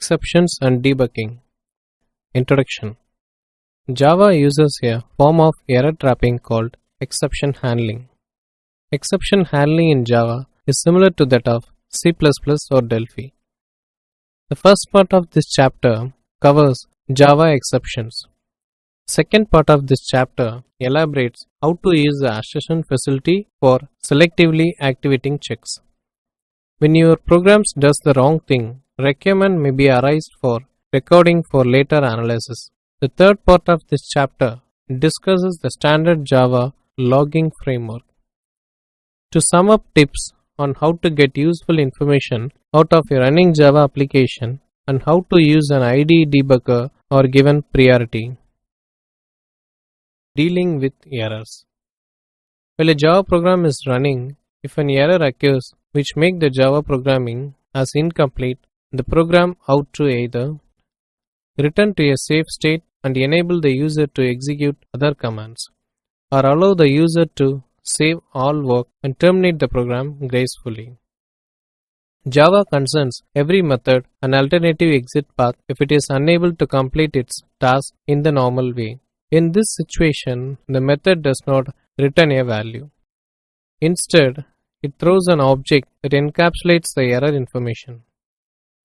Exceptions and debugging. Introduction. Java uses a form of error trapping called exception handling. Exception handling in Java is similar to that of C++ or Delphi. The first part of this chapter covers Java exceptions. Second part of this chapter elaborates how to use the assertion facility for selectively activating checks. When your program does the wrong thing, requirement may be arised for recording for later analysis. The third part of this chapter discusses the standard Java logging framework. To sum up tips on how to get useful information out of your running Java application and how to use an IDE debugger are given priority. Dealing with errors. While a Java program is running, if an error occurs which makes the Java programming as incomplete, the program ought to either return to a safe state and enable the user to execute other commands, or allow the user to save all work and terminate the program gracefully. Java concerns every method an alternative exit path if it is unable to complete its task in the normal way. In this situation, the method does not return a value. Instead, it throws an object that encapsulates the error information.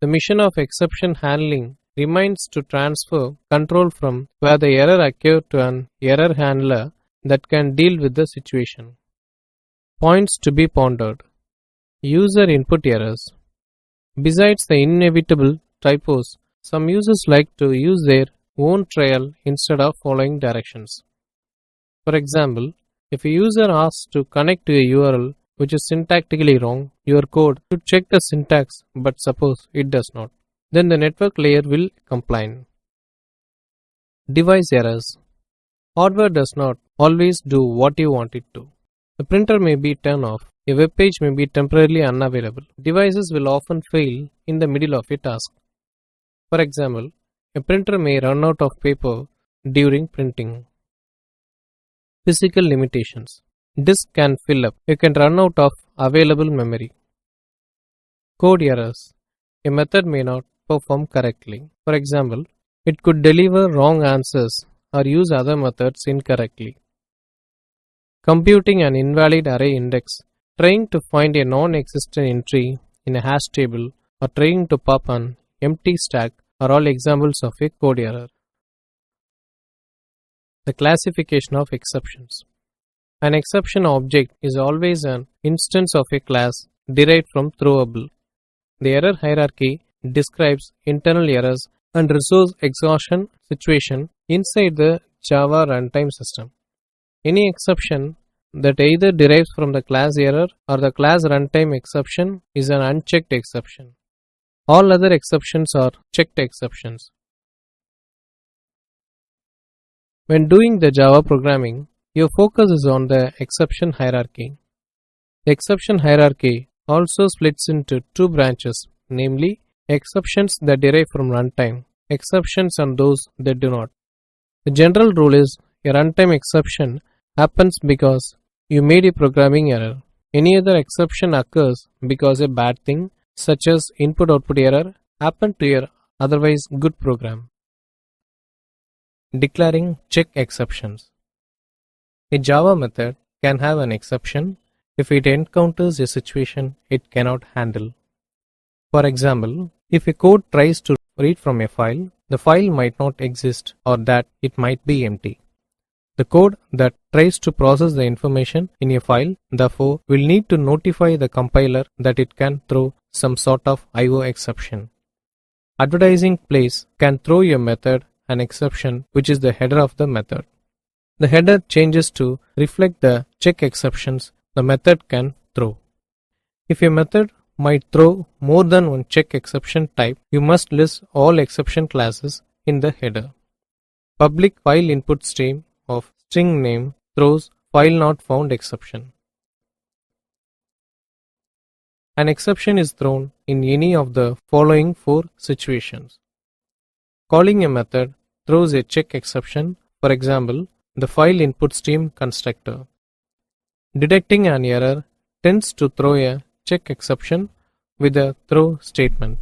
The mission of exception handling remains to transfer control from where the error occurred to an error handler that can deal with the situation. Points to be pondered. User input errors. Besides the inevitable typos, some users like to use their own trial instead of following directions. For example, if a user asks to connect to a URL which is syntactically wrong, your code should check the syntax, but suppose it does not. Then the network layer will complain. Device errors. Hardware does not always do what you want it to. The printer may be turned off, a web page may be temporarily unavailable. Devices will often fail in the middle of a task. For example, a printer may run out of paper during printing. Physical limitations. Disk can fill up. You can run out of available memory. Code errors. A method may not perform correctly. For example, it could deliver wrong answers or use other methods incorrectly. Computing an invalid array index, trying to find a non-existent entry in a hash table, or trying to pop an empty stack are all examples of a code error. The classification of exceptions. An exception object is always an instance of a class derived from throwable. The error hierarchy describes internal errors and resource exhaustion situation inside the Java runtime system. Any exception that either derives from the class error or the class runtime exception is an unchecked exception. All other exceptions are checked exceptions. When doing the Java programming, your focus is on the exception hierarchy. The exception hierarchy also splits into two branches, namely exceptions that derive from runtime, exceptions and those that do not. The general rule is a runtime exception happens because you made a programming error. Any other exception occurs because a bad thing, such as input-output error, happened to your otherwise good program. Declaring check exceptions. A Java method can have an exception if it encounters a situation it cannot handle. For example, if a code tries to read from a file, the file might not exist or that it might be empty. The code that tries to process the information in a file, therefore, will need to notify the compiler that it can throw some sort of IO exception. Advertising place can throw your method an exception which is the header of the method. The header changes to reflect the check exceptions the method can throw. If a method might throw more than one check exception type, you must list all exception classes in the header. Public file input stream of string name throws file not found exception. An exception is thrown in any of the following four situations. Calling a method throws a check exception, for example, the file input stream constructor. Detecting an error tends to throw a check exception with a throw statement.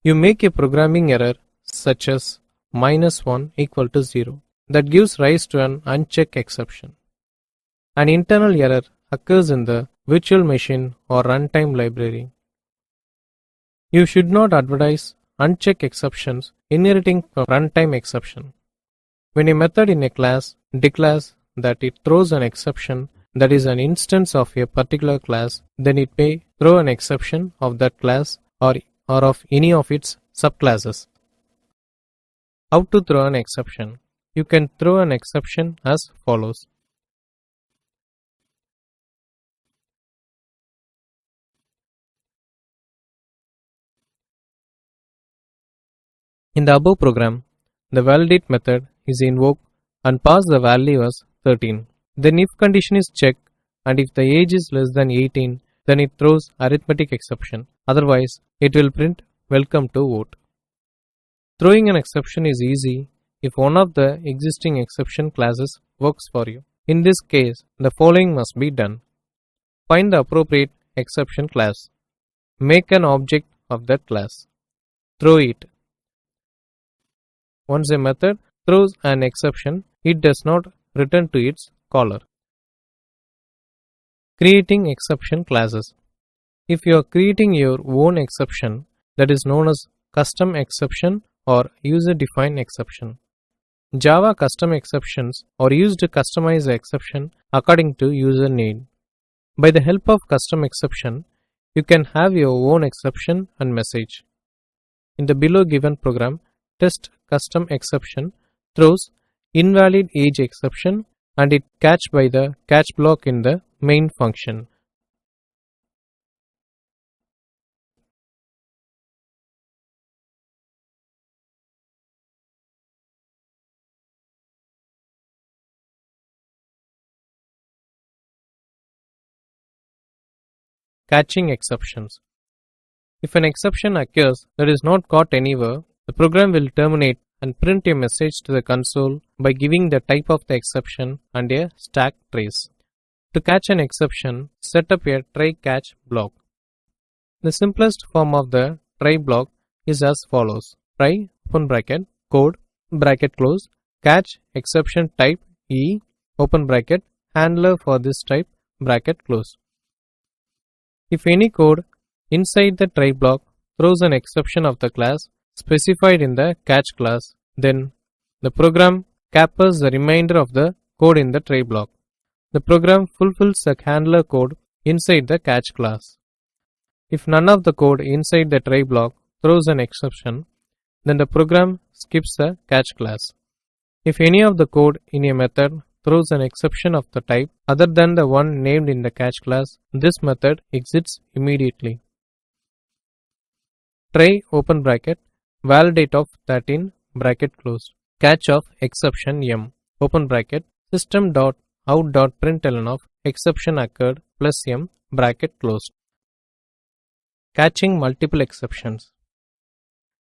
You make a programming error such as -1 equal to 0 that gives rise to an unchecked exception. An internal error occurs in the virtual machine or runtime library. You should not advertise unchecked exceptions inheriting from runtime exception. When a method in a class declares that it throws an exception that is an instance of a particular class, then it may throw an exception of that class or of any of its subclasses. How to throw an exception? You can throw an exception as follows. In the above program, the validate method is invoked and pass the value as 13. Then if condition is checked and if the age is less than 18, then it throws arithmetic exception. Otherwise, it will print welcome to vote. Throwing an exception is easy if one of the existing exception classes works for you. In this case, the following must be done. Find the appropriate exception class. Make an object of that class. Throw it. Once a method throws an exception, it does not return to its caller. Creating exception classes. If you are creating your own exception, that is known as custom exception or user-defined exception. Java custom exceptions are used to customize the exception according to user need. By the help of custom exception, you can have your own exception and message. In the below given program, test custom exception throws invalid age exception and it catched by the catch block in the main function. Catching exceptions. If an exception occurs that is not caught anywhere, the program will terminate and print a message to the console by giving the type of the exception and a stack trace. To catch an exception, set up a try-catch block. The simplest form of the try block is as follows. Try open bracket code bracket close catch exception type E open bracket handler for this type bracket close. If any code inside the try block throws an exception of the class specified in the catch class, then the program captures the remainder of the code in the try block. The program fulfills the handler code inside the catch class. If none of the code inside the try block throws an exception, then the program skips the catch class. If any of the code in a method throws an exception of the type other than the one named in the catch class, this method exits immediately. Try open bracket validate of 13 bracket closed catch of exception m open bracket system.out.println of exception occurred plus m bracket closed. Catching multiple exceptions.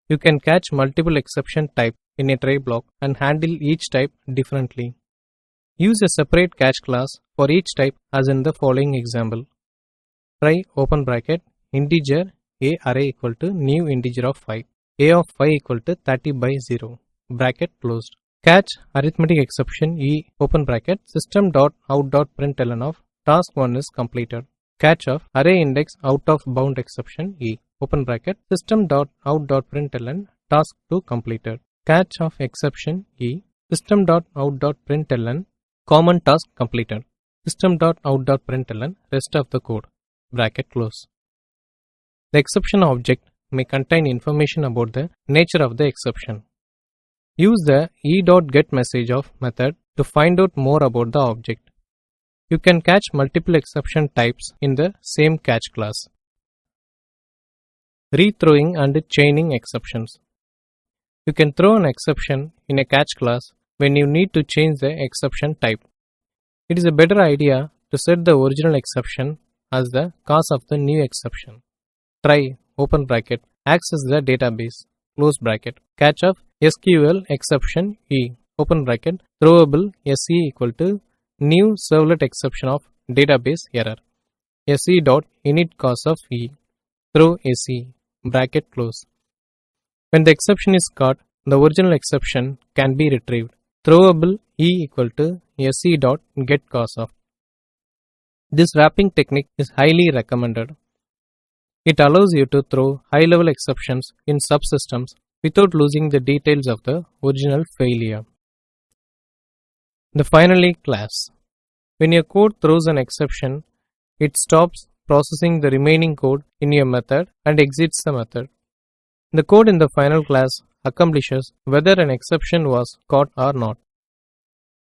You can catch multiple exception type in a try block and handle each type differently. Use a separate catch class for each type as in the following example. Try open bracket integer a array equal to new integer of 5. A of 5 equal to 30 by 0 bracket closed. Catch arithmetic exception E open bracket system.out.println of task 1 is completed. Catch of array index out of bound exception E open bracket system.out.println task 2 completed. Catch of exception E system.out.println common task completed. System.out.println rest of the code bracket close. The exception object may contain information about the nature of the exception. Use the e.getMessage of method to find out more about the object. You can catch multiple exception types in the same catch class. Rethrowing and chaining exceptions. You can throw an exception in a catch class when you need to change the exception type. It is a better idea to set the original exception as the cause of the new exception. Try open bracket access the database close bracket catch of SQL exception E open bracket throwable SE equal to new servlet exception of database error SE dot init cause of E throw SE bracket close. When the exception is caught, the original exception can be retrieved. Throwable E equal to SE dot get cause of. This wrapping technique is highly recommended. It allows you to throw high-level exceptions in subsystems without losing the details of the original failure. The finally class. When your code throws an exception, it stops processing the remaining code in your method and exits the method. The code in the final class accomplishes whether an exception was caught or not.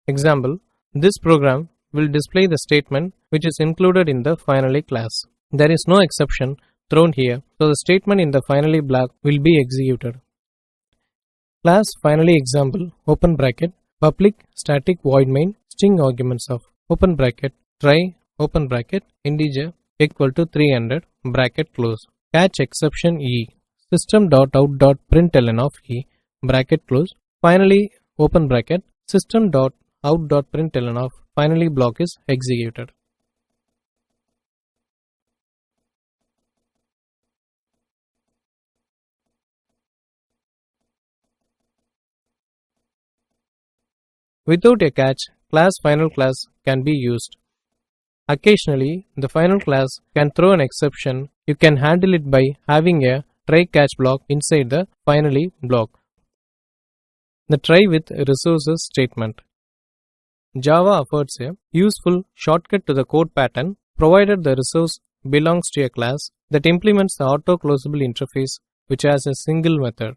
Example, this program will display the statement which is included in the finally class. There is no exception thrown here, so the statement in the finally block will be executed. Class finally example open bracket public static void main string arguments of open bracket try open bracket integer equal to 300 bracket close. Catch exception E system.out.println of E bracket close. Finally open bracket system.out.println of finally block is executed. Without a catch, class final class can be used. Occasionally, the final class can throw an exception. You can handle it by having a try catch block inside the finally block. The try with resources statement. Java affords a useful shortcut to the code pattern provided the resource belongs to a class that implements the auto-closable interface which has a single method.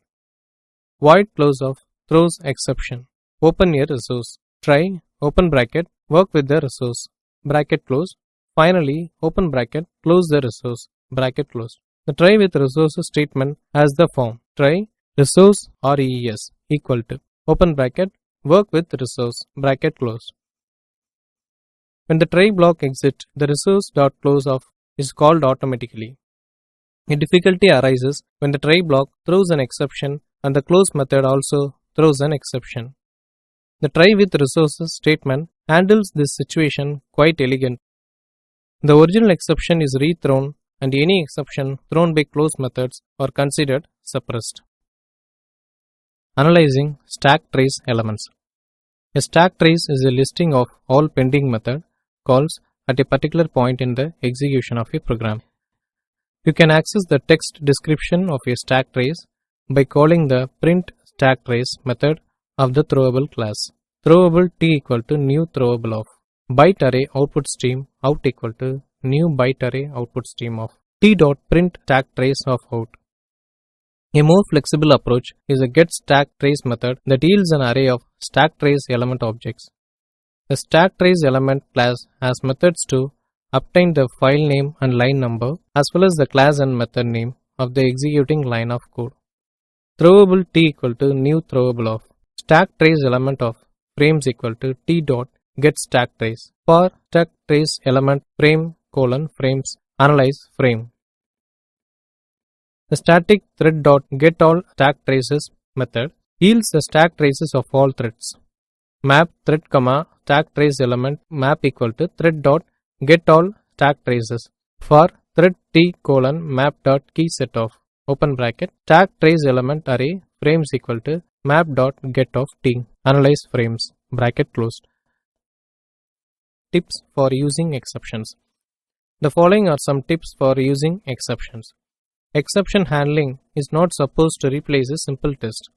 Void close of throws exception. Open a resource. Try open bracket work with the resource bracket close. Finally open bracket close the resource bracket close. The try with resources statement has the form try resource res equal to open bracket work with resource bracket close. When the try block exits, the resource dot close of is called automatically. A difficulty arises when the try block throws an exception and the close method also throws an exception. The try with resources statement handles this situation quite elegant. The original exception is rethrown and any exception thrown by close methods are considered suppressed. Analyzing stack trace elements. A stack trace is a listing of all pending method calls at a particular point in the execution of a program. You can access the text description of a stack trace by calling the print stack trace method of the throwable class. Throwable t equal to new throwable of byte array output stream out equal to new byte array output stream of t dot print stack trace of out. A more flexible approach is a get stack trace method that yields an array of stack trace element objects. The stack trace element class has methods to obtain the file name and line number as well as the class and method name of the executing line of code. Throwable t equal to new throwable of stack trace element of frames equal to t dot get stack trace. For stack trace element frame colon frames analyze frame. The static thread dot get all stack traces method yields the stack traces of all threads. Map thread comma stack trace element map equal to thread dot get all stack traces. For thread t colon map dot key set of open bracket stack trace element array frames equal to map dot get of t analyze frames bracket closed. Tips for using exceptions. The following are some tips for using exceptions. Exception handling is not supposed to replace a simple test.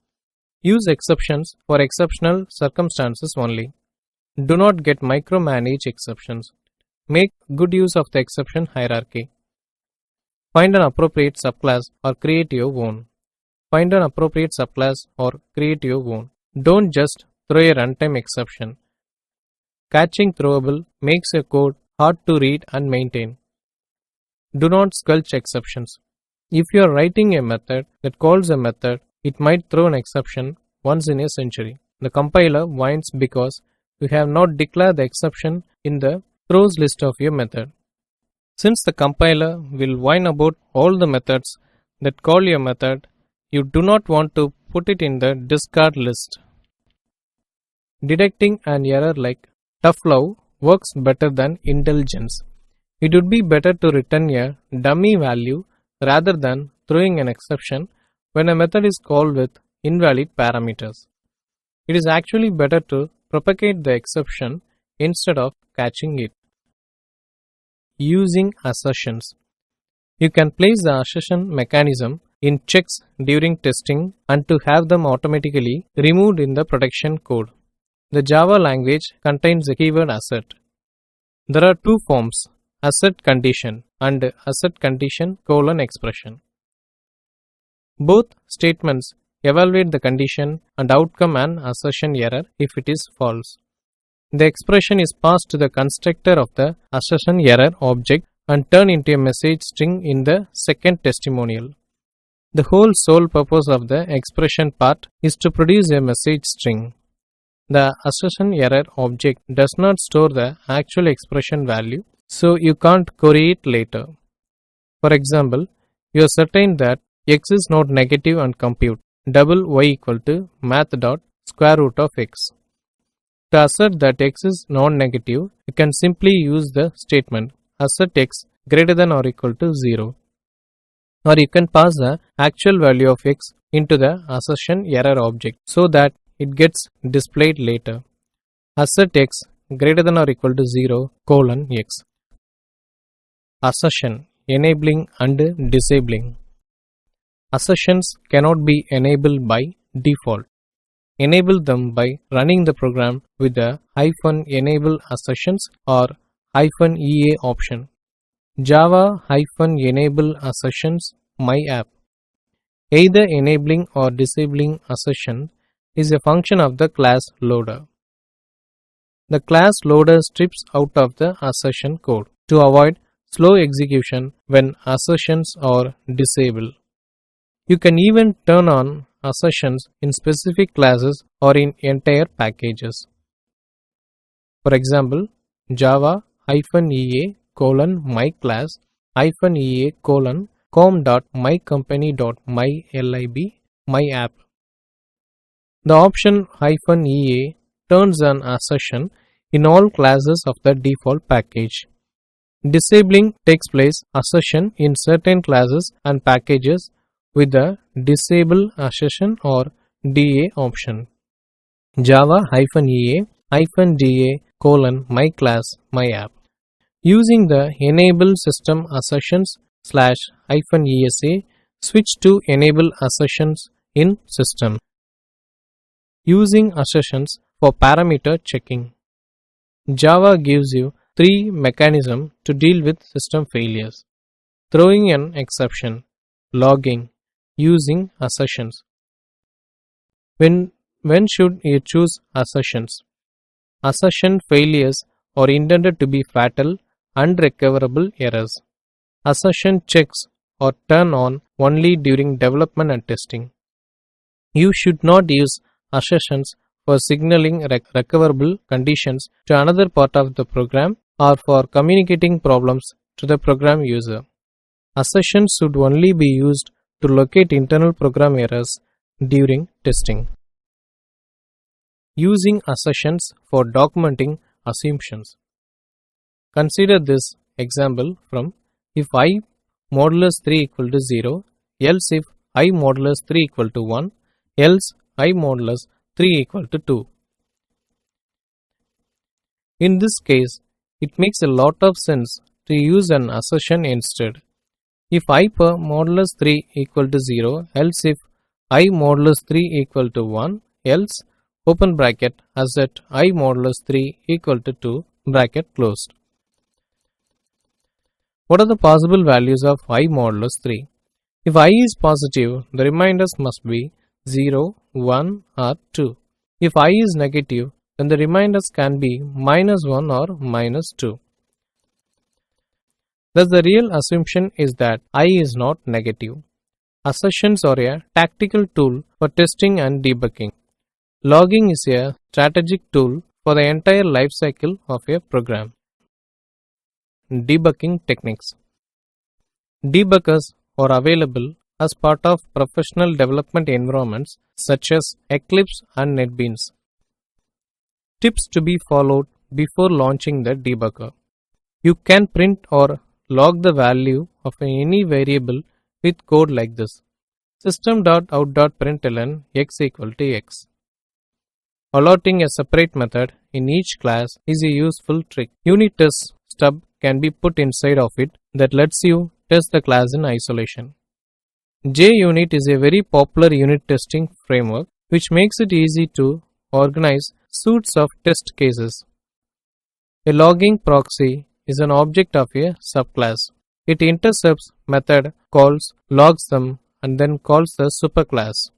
Use exceptions for exceptional circumstances only. Do not get micromanage exceptions. Make good use of the exception hierarchy. Find an appropriate subclass or create your own. Find an appropriate subclass or create your own. Don't just throw a runtime exception. Catching throwable makes your code hard to read and maintain. Do not squelch exceptions. If you are writing a method that calls a method, it might throw an exception once in a century. The compiler whines because you have not declared the exception in the throws list of your method. Since the compiler will whine about all the methods that call your method, you do not want to put it in the discard list. Detecting an error like tough love works better than indulgence. It would be better to return a dummy value rather than throwing an exception when a method is called with invalid parameters. It is actually better to propagate the exception instead of catching it. Using assertions. You can place the assertion mechanism in checks during testing and to have them automatically removed in the production code. The Java language contains the keyword assert. There are two forms, assert condition and assert condition : expression. Both statements evaluate the condition and outcome an assertion error if it is false. The expression is passed to the constructor of the assertion error object and turned into a message string in the second testimonial. The whole sole purpose of the expression part is to produce a message string. The assertion error object does not store the actual expression value, so you can't query it later. For example, you are certain that x is not negative and compute double y equal to math dot square root of x. To assert that x is non-negative, you can simply use the statement assert x greater than or equal to 0. Or you can pass the actual value of x into the assertion error object so that it gets displayed later. Assert x greater than or equal to 0 : x. Assertion, enabling and disabling. Assertions cannot be enabled by default. Enable them by running the program with the -enable assertions or -ea option. Java -enable assertions myapp. Either enabling or disabling assertion is a function of the class loader. The class loader strips out of the assertion code to avoid slow execution when assertions are disabled. You can even turn on assertions in specific classes or in entire packages. For example, Java -ea my class -ea com.mycompany.mylib myapp. The option -ea turns an assertion in all classes of the default package. Disabling takes place assertion in certain classes and packages with the disable assertion or DA option. Java -ea -da my class myapp. Using the enable system assertions /-esa, switch to enable assertions in system. Using assertions for parameter checking. Java gives you three mechanisms to deal with system failures: throwing an exception, logging, using assertions. When should you choose assertions? Assertion failures are intended to be fatal, unrecoverable errors. Assertion checks are turned on only during development and testing. You should not use assertions for signaling recoverable conditions to another part of the program or for communicating problems to the program user. Assertions should only be used to locate internal program errors during testing. Using assertions for documenting assumptions. Consider this example from if I modulus 3 equal to 0, else if I modulus 3 equal to 1, else I modulus 3 equal to 2. In this case, it makes a lot of sense to use an assertion instead. If I per modulus 3 equal to 0, else if I modulus 3 equal to 1, else open bracket assert I modulus 3 equal to 2 bracket closed. What are the possible values of I modulus 3? If I is positive, the reminders must be 0, 1 or 2. If I is negative, then the reminders can be -1 or -2. Thus the real assumption is that I is not negative. Assertions are a tactical tool for testing and debugging. Logging is a strategic tool for the entire life cycle of a program. Debugging techniques. Debuggers are available as part of professional development environments such as Eclipse and NetBeans. Tips to be followed before launching the debugger. You can print or log the value of any variable with code like this. System.out.println x equal to x. Allotting a separate method in each class is a useful trick. Unit test stub can be put inside of it that lets you test the class in isolation. JUnit is a very popular unit testing framework which makes it easy to organize suites of test cases. A logging proxy is an object of a subclass. It intercepts method calls, logs them, and then calls the superclass.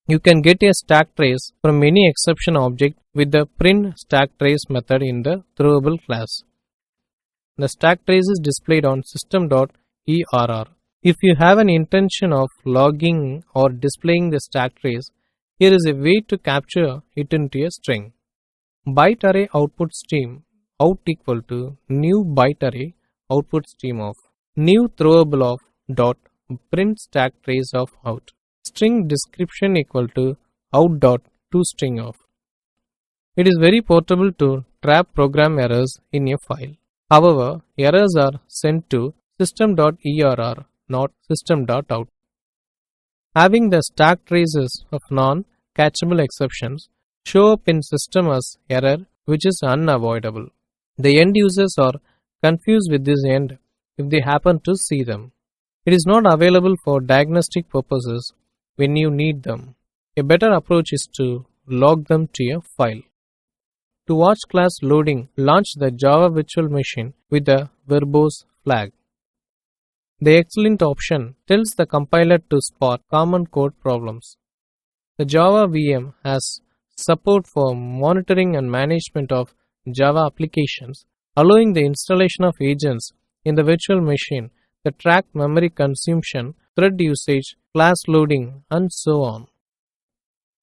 You can get a stack trace from any exception object with the print stack trace method in the throwable class. The stack trace is displayed on system.err. If you have an intention of logging or displaying the stack trace, here is a way to capture it into a string. Byte array output stream out equal to new byte array output stream of new throwable of dot print stack trace of out. String description equal to out dot toString of. It is very portable to trap program errors in a file. However, errors are sent to system.err, not system.out. Having the stack traces of non-catchable exceptions show up in system as error, which is unavoidable. The end users are confused with this end if they happen to see them. It is not available for diagnostic purposes when you need them. A better approach is to log them to a file. To watch class loading, launch the Java virtual machine with the verbose flag. The excellent option tells the compiler to spot common code problems. The Java VM has support for monitoring and management of Java applications, allowing the installation of agents in the virtual machine that track memory consumption, thread usage, class loading, and so on.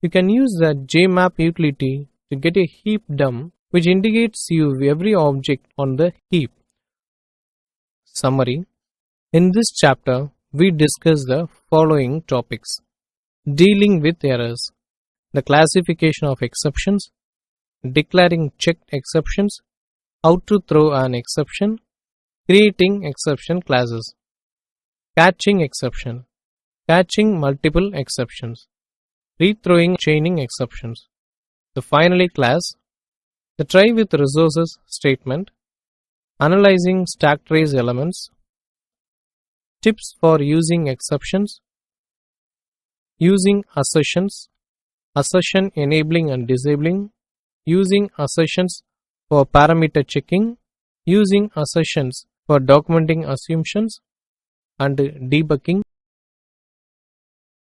You can use the jmap utility to get a heap dump which indicates you every object on the heap. Summary. In this chapter, we discuss the following topics: dealing with errors, the classification of exceptions, declaring checked exceptions, how to throw an exception, creating exception classes, catching exception, catching multiple exceptions, rethrowing chaining exceptions, the finally class, the try with resources statement, analyzing stack trace elements, tips for using exceptions, using assertions, assertion enabling and disabling, using assertions for parameter checking, using assertions for documenting assumptions, and debugging.